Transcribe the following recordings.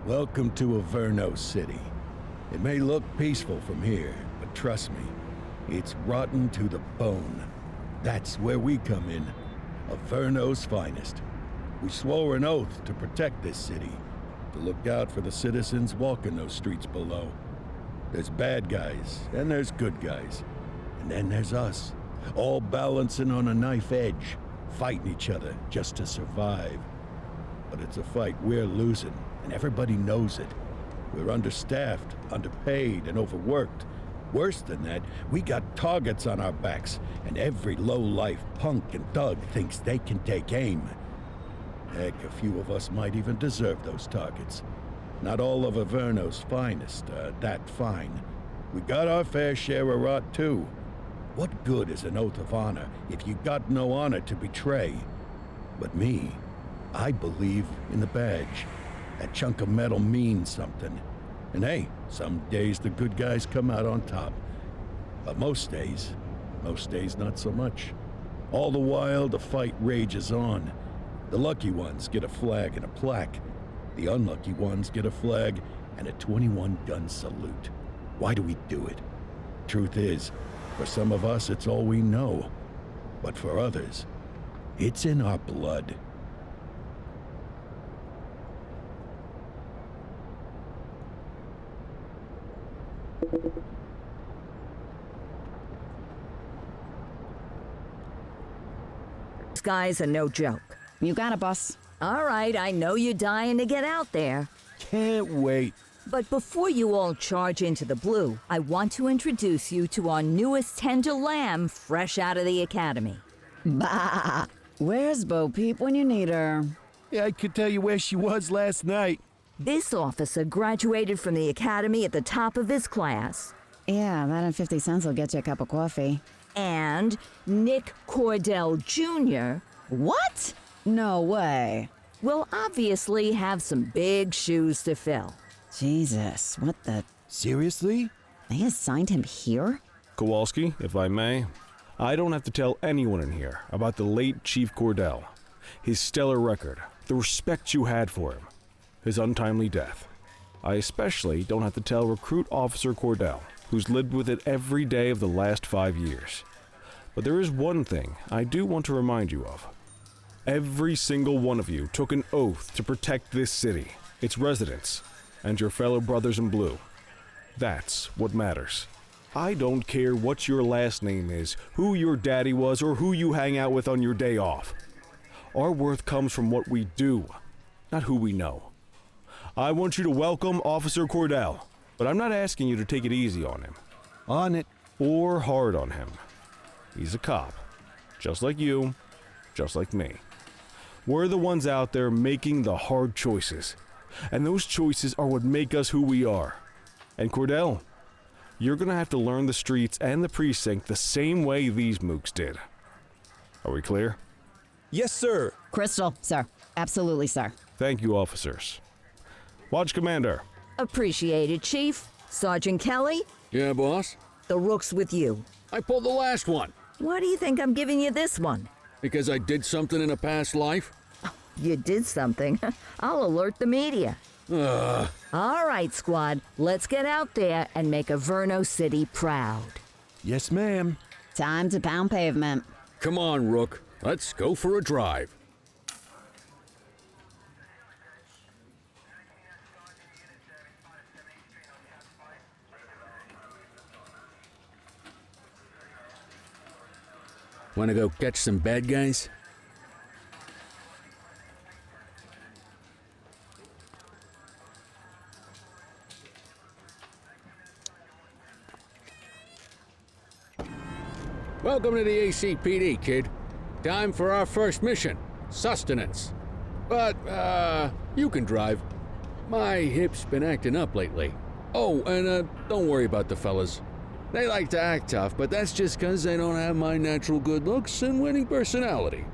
Welcome to Averno City. It may look peaceful from here, but trust me, it's rotten to the bone. That's where we come in, Averno's finest. We swore an oath to protect this city, to look out for the citizens walking those streets below. There's bad guys, and there's good guys. And then there's us, all balancing on a knife edge, fighting each other just to survive. But it's a fight we're losing, and everybody knows it. We're understaffed, underpaid, and overworked. Worse than that, we got targets on our backs, and every low-life punk and thug thinks they can take aim. Heck, a few of us might even deserve those targets. Not all of Averno's finest are that fine. We got our fair share of rot, too. What good is an oath of honor if you got no honor to betray? But me, I believe in the badge. That chunk of metal means something. And hey, some days the good guys come out on top. But most days not so much. All the while, the fight rages on. The lucky ones get a flag and a plaque. The unlucky ones get a flag and a 21-gun salute. Why do we do it? Truth is, for some of us, it's all we know. But for others, it's in our blood. These guys are no joke. You got it, boss. All right, I know you're dying to get out there. Can't wait. But before you all charge into the blue, I want to introduce you to our newest tender lamb fresh out of the academy. Bah! Where's Bo Peep when you need her? Yeah, I could tell you where she was last night. This officer graduated from the academy at the top of his class. Yeah, that and 50 cents will get you a cup of coffee. And Nik Cordell Jr. What? No way. will obviously have some big shoes to fill. Jesus, what the... Seriously? They assigned him here? Kowalski, if I may, I don't have to tell anyone in here about the late Chief Cordell, his stellar record, the respect you had for him, his untimely death. I especially don't have to tell Recruit Officer Cordell, who's lived with it every day of the last 5 years. But there is one thing I do want to remind you of. Every single one of you took an oath to protect this city, its residents, and your fellow brothers in blue. That's what matters. I don't care what your last name is, who your daddy was, or who you hang out with on your day off. Our worth comes from what we do, not who we know. I want you to welcome Officer Cordell, but I'm not asking you to take it easy on him. On it. Or hard on him. He's a cop, just like you, just like me. We're the ones out there making the hard choices, and those choices are what make us who we are. And Cordell, you're gonna have to learn the streets and the precinct the same way these mooks did. Are we clear? Yes, sir. Crystal, sir. Absolutely, sir. Thank you, officers. Watch Commander. Appreciated, Chief. Sergeant Kelly, Yeah, boss? the rook's with you. I pulled the last one. Why do you think I'm giving you this one? Because I did something in a past life? You did something. I'll alert the media. All right, squad. Let's get out there and make Averno City proud. Yes, ma'am. Time to pound pavement. Come on, Rook. Let's go for a drive. Wanna go catch some bad guys? Welcome to the ACPD, kid. Time for our first mission, sustenance. But, you can drive. My hip's been acting up lately. Oh, and, don't worry about the fellas. They like to act tough, but that's just 'cause they don't have my natural good looks and winning personality.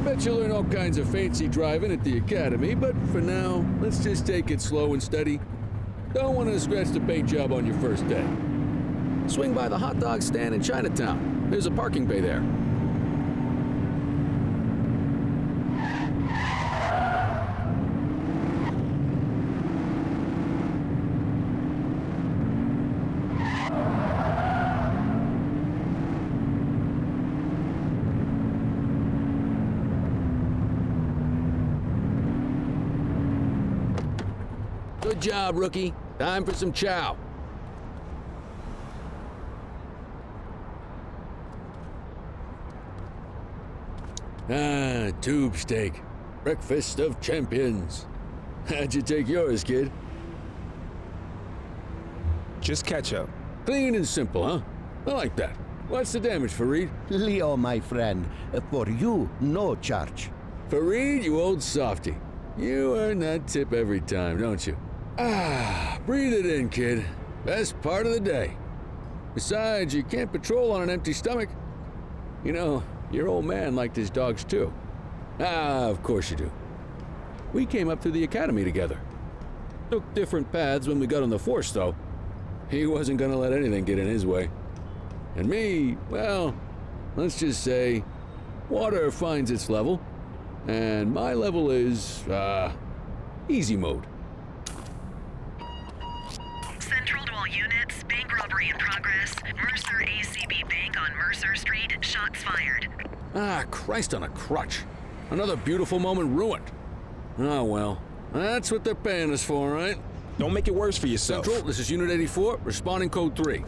bet you'll learn all kinds of fancy driving at the academy, but for now, let's just take it slow and steady. Don't want to scratch the paint job on your first day. Swing by the hot dog stand in Chinatown. There's a parking bay there. Good job, rookie. Time for some chow. Ah, tube steak. Breakfast of champions. How'd you take yours, kid? Just ketchup. Clean and simple, huh? I like that. What's the damage, Fareed? Leo, my friend, for you, no charge. Fareed, you old softy. You earn that tip every time, don't you? Ah, breathe it in, kid. Best part of the day. Besides, you can't patrol on an empty stomach. You know, your old man liked his dogs too. Ah, of course you do. We came up through the academy together. Took different paths when we got on the force, though. He wasn't gonna let anything get in his way. And me, well, let's just say, water finds its level, and my level is, easy mode. Central to all units, bank robbery in progress. Mercer ACB Bank on Mercer Street, shots fired. Ah, Christ on a crutch. Another beautiful moment ruined. Oh well, that's what they're paying us for, right? Don't make it worse for yourself. Central, this is Unit 84, responding code 3.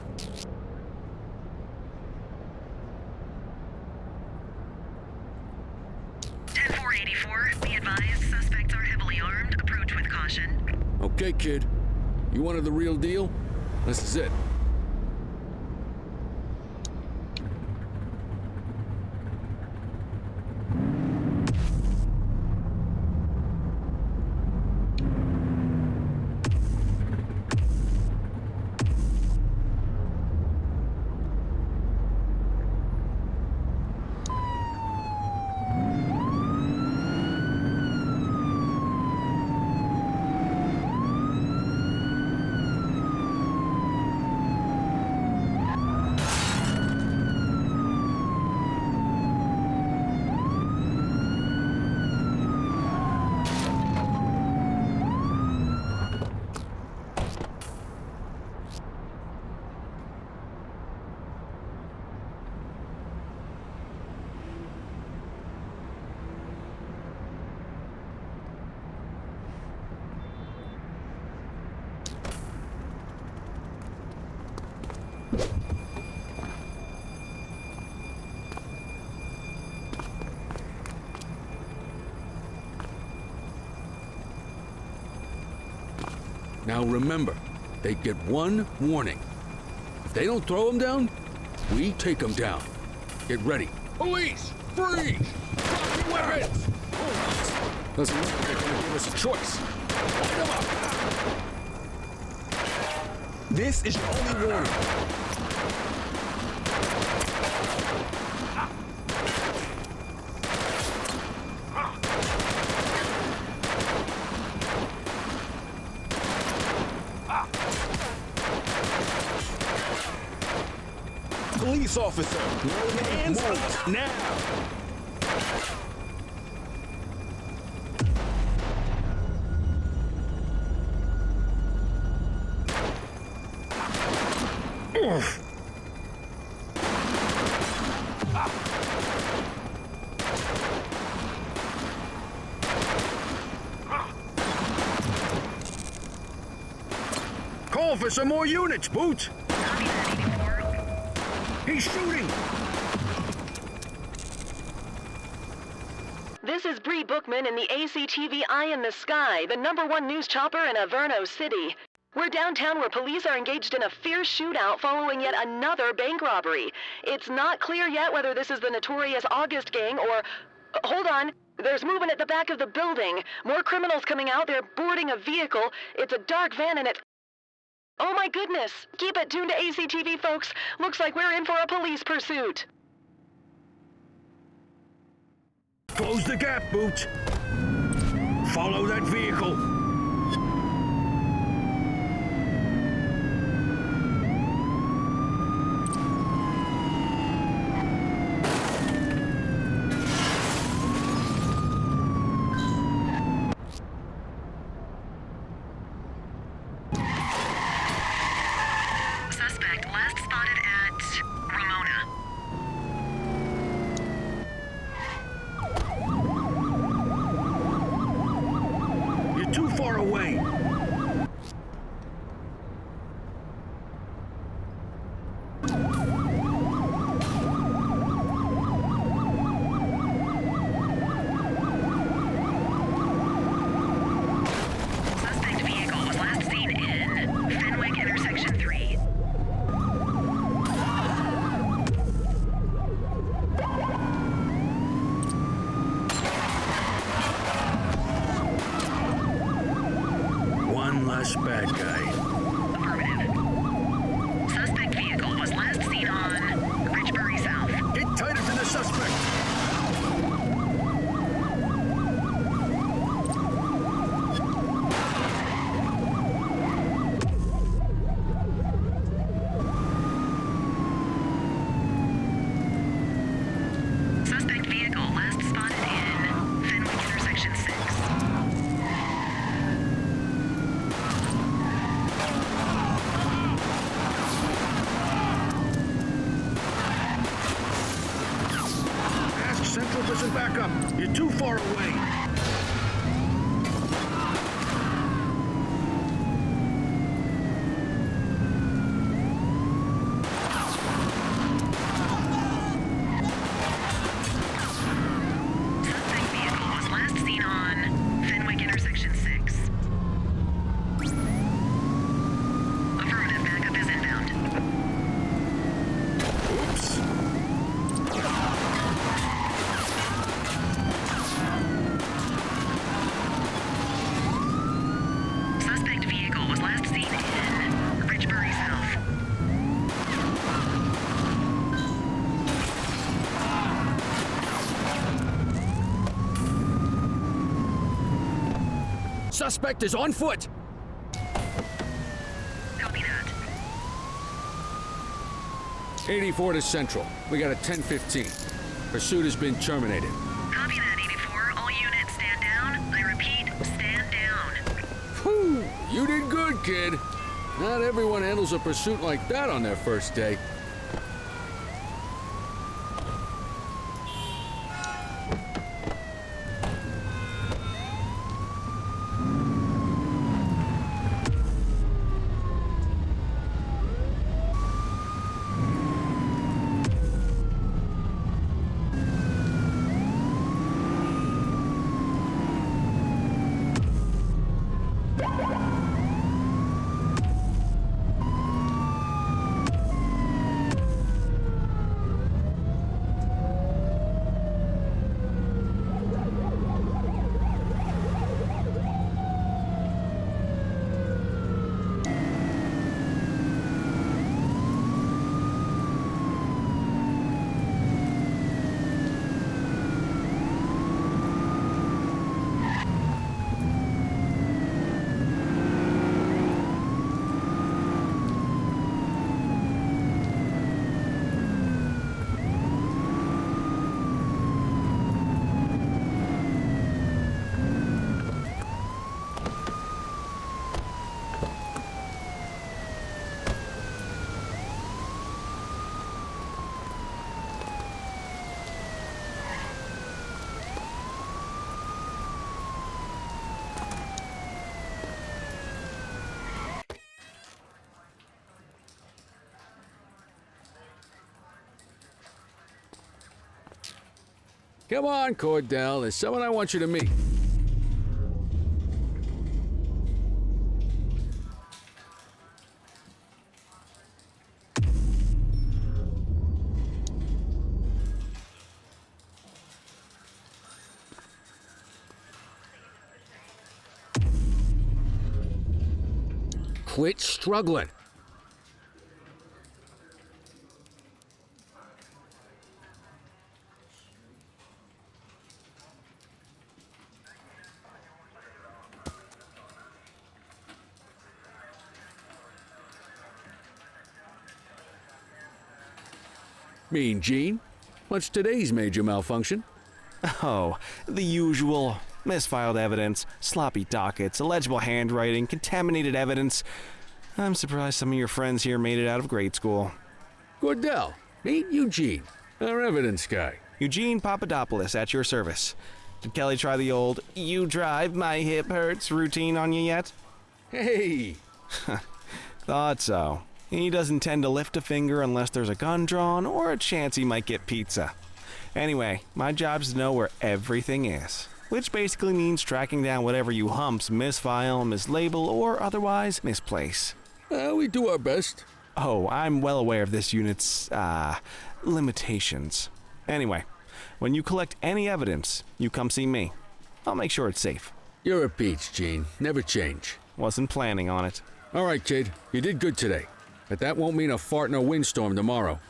Be advised, suspects are heavily armed. Approach with caution. Okay, kid. You wanted the real deal? This is it. Now remember, they get one warning. If they don't throw them down, we take them down. Get ready. Police! Freeze! Drop your weapons! Doesn't look like they're gonna give us a choice. Light them up! This is your only warning. Police officer, hands up now! Call for some more units, Boots! He's shooting! This is Bree Bookman in the ACTV Eye in the Sky, the #1 news chopper in Averno City. We're downtown where police are engaged in a fierce shootout following yet another bank robbery. It's not clear yet whether this is the notorious August gang or... Hold on. There's movement at the back of the building. More criminals coming out. They're boarding a vehicle. It's a dark van and it's... Oh my goodness! Keep it tuned to ACTV, folks. Looks like we're in for a police pursuit. Close the gap, Boots. Follow that vehicle. Suspect last spotted at Ramona. You're too far away. Suspect vehicle was last seen in Fenwick intersection 3. One less bad guy. Affirmative. Suspect vehicle was last seen on Ridgebury South. Get tighter to the suspect. Suspect vehicle last spotted in Fenwick intersection 6. Ask Central for some backup. You're too far away. Suspect vehicle was last seen on Fenwick intersection 6. Affirmative, backup is inbound. Oops. Suspect vehicle was last seen in Ridgebury South. Suspect is on foot! Copy that. 84 to Central. We got a 10:15. Pursuit has been terminated. Copy that, 84. All units stand down. I repeat, stand down. Whew, you did good, kid. Not everyone handles a pursuit like that on their first day. Come on, Cordell. There's someone I want you to meet. Quit struggling. Mean Gene? What's today's major malfunction? Oh, the usual. Misfiled evidence, sloppy dockets, illegible handwriting, contaminated evidence. I'm surprised some of your friends here made it out of grade school. Cordell, meet Eugene, our evidence guy. Eugene Papadopoulos at your service. Did Kelly try the old "you drive, my hip hurts" routine on you yet? Hey! Thought so. He doesn't tend to lift a finger unless there's a gun drawn or a chance he might get pizza. Anyway, my job's to know where everything is, which basically means tracking down whatever you humps misfile, mislabel, or otherwise misplace. We do our best. Oh, I'm well aware of this unit's, limitations. Anyway, when you collect any evidence, you come see me. I'll make sure it's safe. You're a peach, Gene. Never change. Wasn't planning on it. All right, kid. You did good today. But that won't mean a fart in a windstorm tomorrow.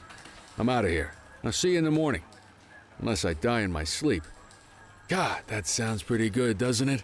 I'm out of here. I'll see you in the morning. Unless I die in my sleep. God, that sounds pretty good, doesn't it?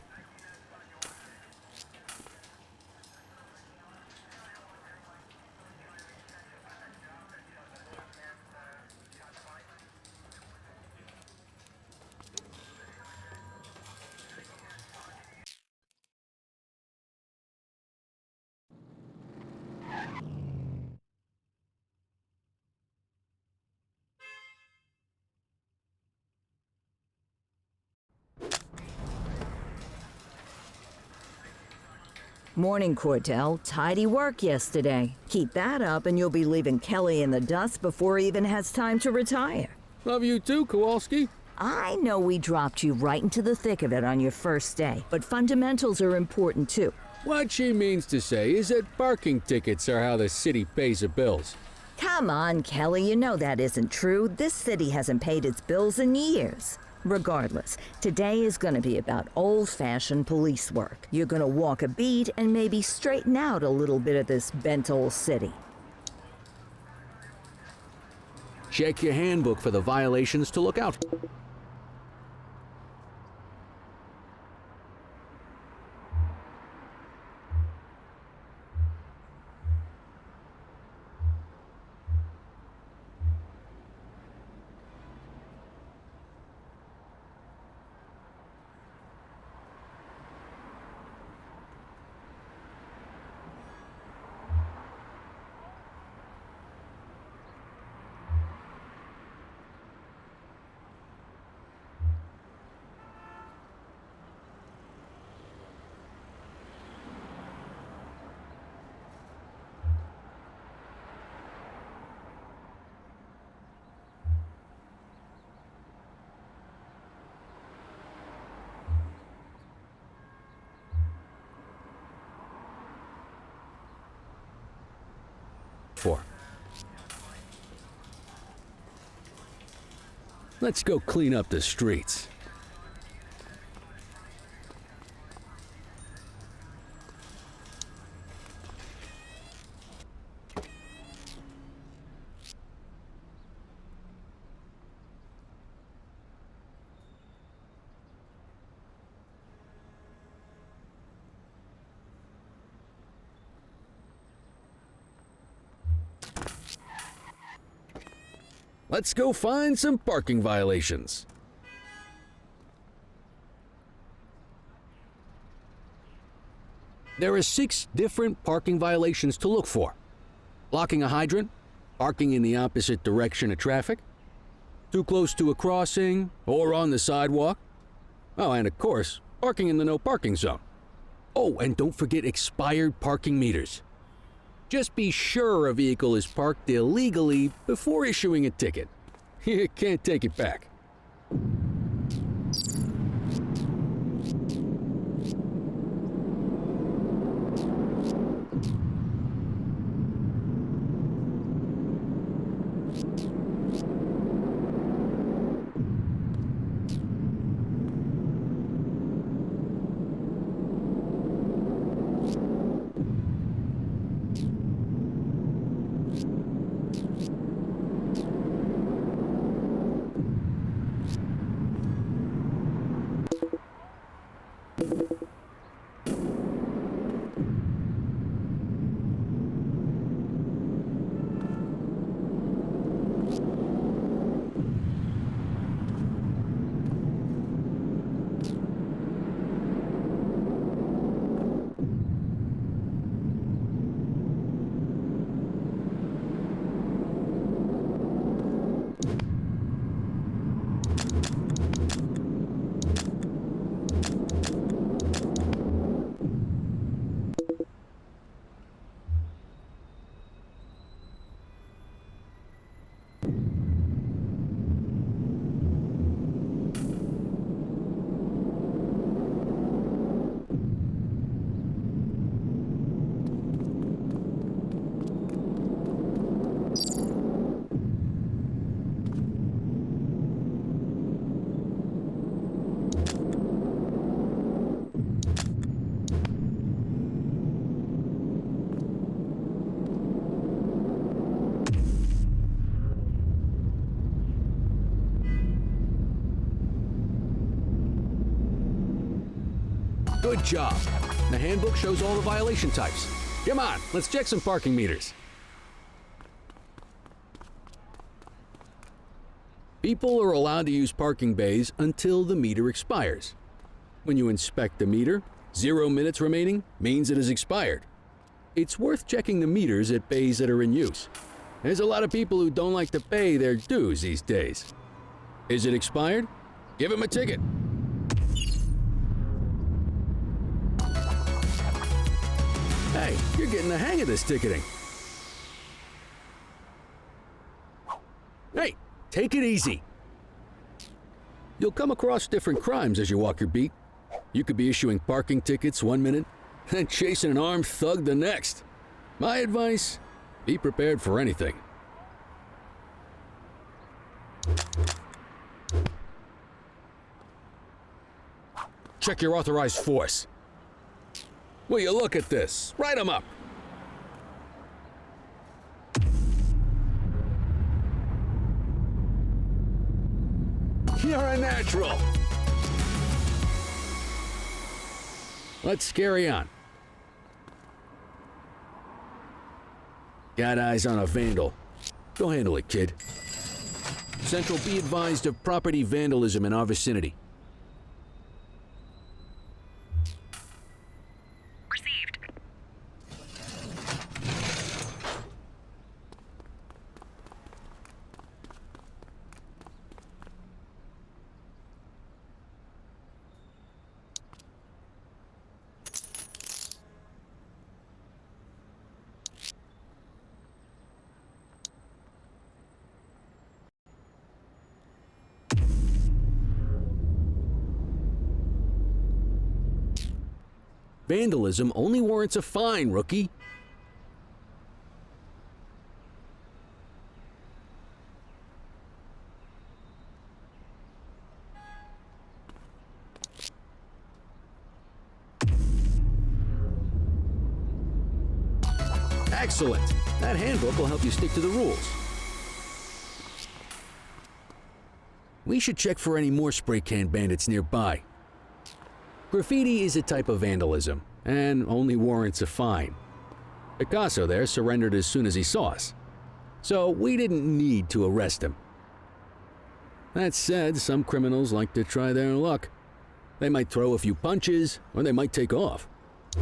Morning, Cordell. Tidy work yesterday. Keep that up and you'll be leaving Kelly in the dust before he even has time to retire. Love you too, Kowalski. I know we dropped you right into the thick of it on your first day, but fundamentals are important too. What she means to say is that parking tickets are how the city pays the bills. Come on, Kelly, you know that isn't true. This city hasn't paid its bills in years. Regardless, today is going to be about old-fashioned police work. You're going to walk a beat and maybe straighten out a little bit of this bent old city. Check your handbook for the violations to look out for. Let's go clean up the streets. Let's go find some parking violations. There are 6 different parking violations to look for. Blocking a hydrant, parking in the opposite direction of traffic, too close to a crossing or on the sidewalk. Oh, and of course, parking in the no parking zone. Oh, and don't forget expired parking meters. Just be sure a vehicle is parked illegally before issuing a ticket. You can't take it back. Good job. The handbook shows all the violation types. Come on, let's check some parking meters. People are allowed to use parking bays until the meter expires. When you inspect the meter, 0 minutes remaining means it has expired. It's worth checking the meters at bays that are in use. There's a lot of people who don't like to pay their dues these days. Is it expired? Give him a ticket. Hey, you're getting the hang of this ticketing. Hey, take it easy. You'll come across different crimes as you walk your beat. You could be issuing parking tickets 1 minute and chasing an armed thug the next. My advice, be prepared for anything. Check your authorized force. Will you look at this? Write them up. You're a natural. Let's carry on. Got eyes on a vandal. Go handle it, kid. Central, be advised of property vandalism in our vicinity. Received. Vandalism only warrants a fine, rookie. Excellent. That handbook will help you stick to the rules. We should check for any more spray can bandits nearby. Graffiti is a type of vandalism, and only warrants a fine. Picasso there surrendered as soon as he saw us, so we didn't need to arrest him. That said, some criminals like to try their luck. They might throw a few punches, or they might take off.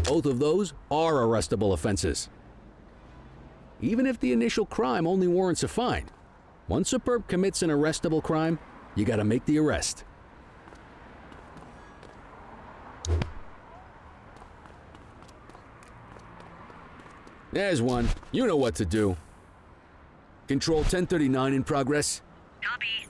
Both of those are arrestable offenses. Even if the initial crime only warrants a fine, once a perp commits an arrestable crime, you gotta make the arrest. There's one. You know what to do. Control 1039 in progress. Copy.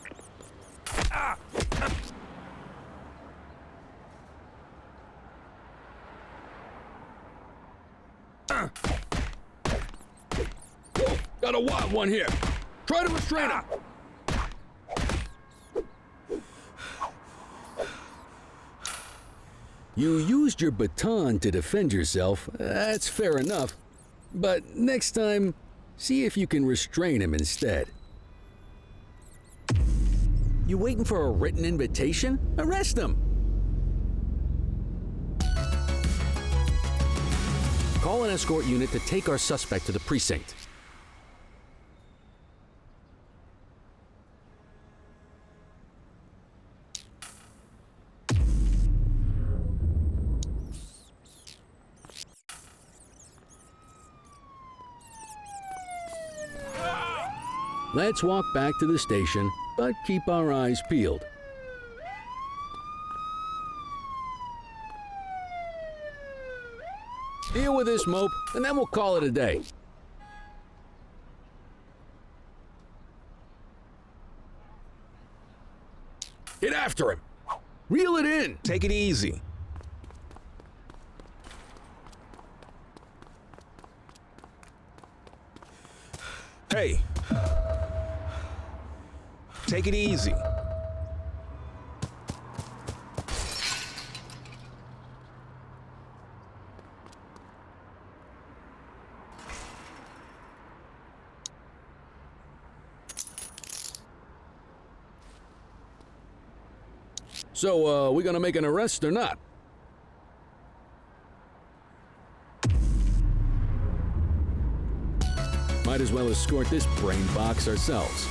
Got a wild one here. Try to restrain him. You used your baton to defend yourself. That's fair enough. But next time, see if you can restrain him instead. You waiting for a written invitation? Arrest him! Call an escort unit to take our suspect to the precinct. Let's walk back to the station, but keep our eyes peeled. Deal with this mope, and then we'll call it a day. Get after him! Reel it in! Take it easy. Hey. Take it easy. So, we gonna make an arrest or not? might as well escort this brain box ourselves.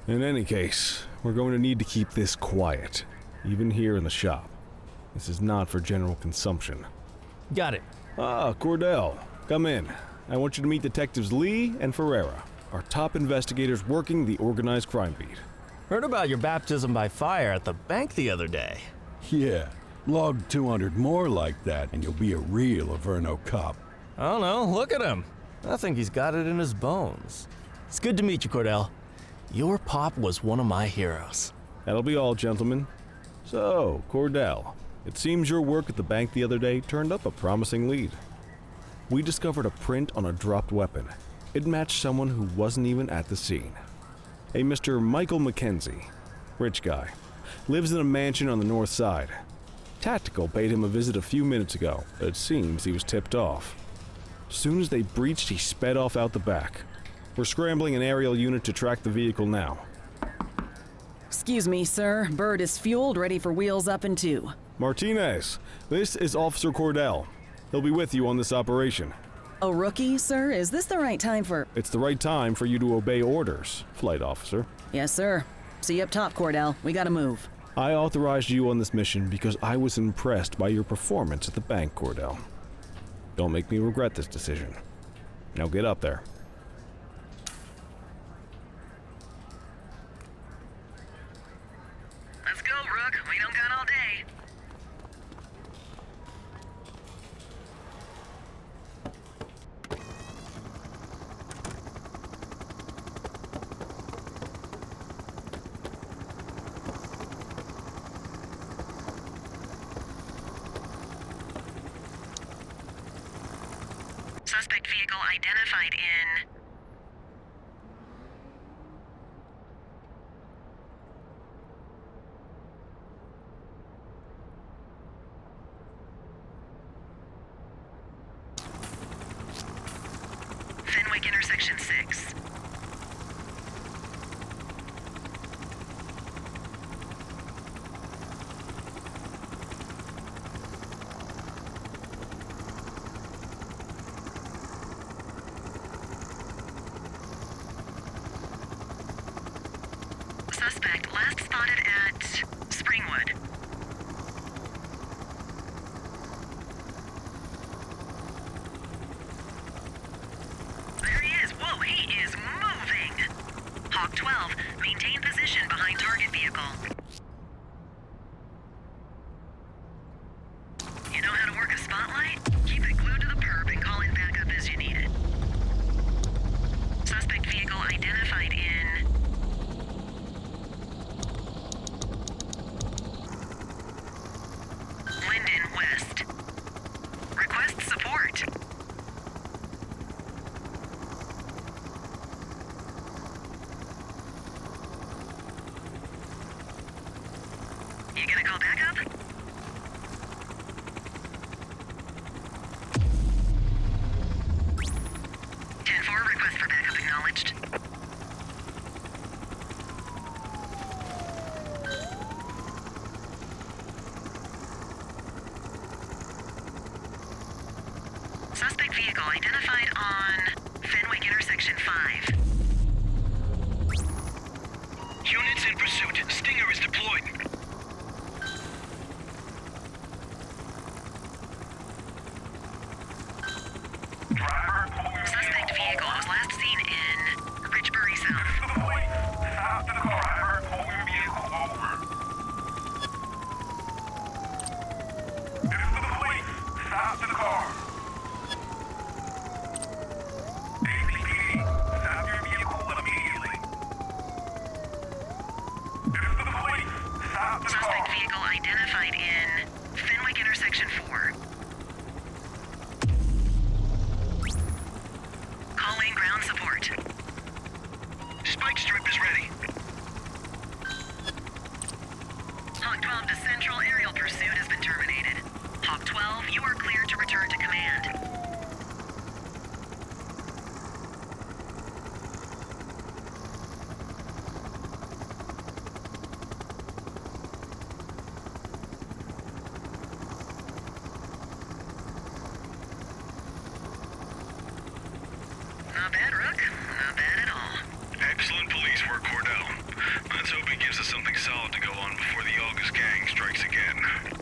In any case, we're going to need to keep this quiet, even here in the shop. This is not for general consumption. Got it. Ah, Cordell, come in. I want you to meet Detectives Lee and Ferreira, our top investigators working the organized crime beat. Heard about your baptism by fire at the bank the other day. Yeah, log 200 more like that and you'll be a real Averno cop. I don't know, look at him. I think he's got it in his bones. It's good to meet you, Cordell. Your pop was one of my heroes. That'll be all, gentlemen. So, Cordell, it seems your work at the bank the other day turned up a promising lead. We discovered a print on a dropped weapon. It matched someone who wasn't even at the scene. A Mr. Michael McKenzie, rich guy, lives in a mansion on the north side. Tactical paid him a visit a few minutes ago, but it seems he was tipped off. Soon as they breached, he sped off out the back. We're scrambling an aerial unit to track the vehicle now. Excuse me, sir. Bird is fueled, ready for wheels up in 2. Martinez, this is Officer Cordell. He'll be with you on this operation. A rookie, sir? Is this the right time for... It's the right time for you to obey orders, Flight Officer. Yes, sir. See you up top, Cordell. We gotta move. I authorized you on this mission because I was impressed by your performance at the bank, Cordell. Don't make me regret this decision. Now get up there. Let's go, Rook. We don't got all day. Suspect vehicle identified in... Fenwick intersection 6. Suspect last spotted at Springwood. There he is. Whoa, he is moving. Hawk 12, maintain position behind target vehicle. You know how to work a spotlight? Keep it glued to the perp and call in backup as you need it. Suspect vehicle identified in... Linden West. Request support. You gonna call backup? Request for backup acknowledged. Suspect vehicle identified on Fenwick intersection 5. Units in pursuit. Stinger is deployed. Suspect vehicle was last seen in Richbury South. Suspect vehicle identified in Fenwick intersection 4. Calling ground support. Spike strip is ready. Hawk 12 to Central, aerial pursuit has been terminated. Hawk 12, you are cleared to return to command. Not bad, Rook. Not bad at all. Excellent police work, Cordell. Let's hope he gives us something solid to go on before the August gang strikes again.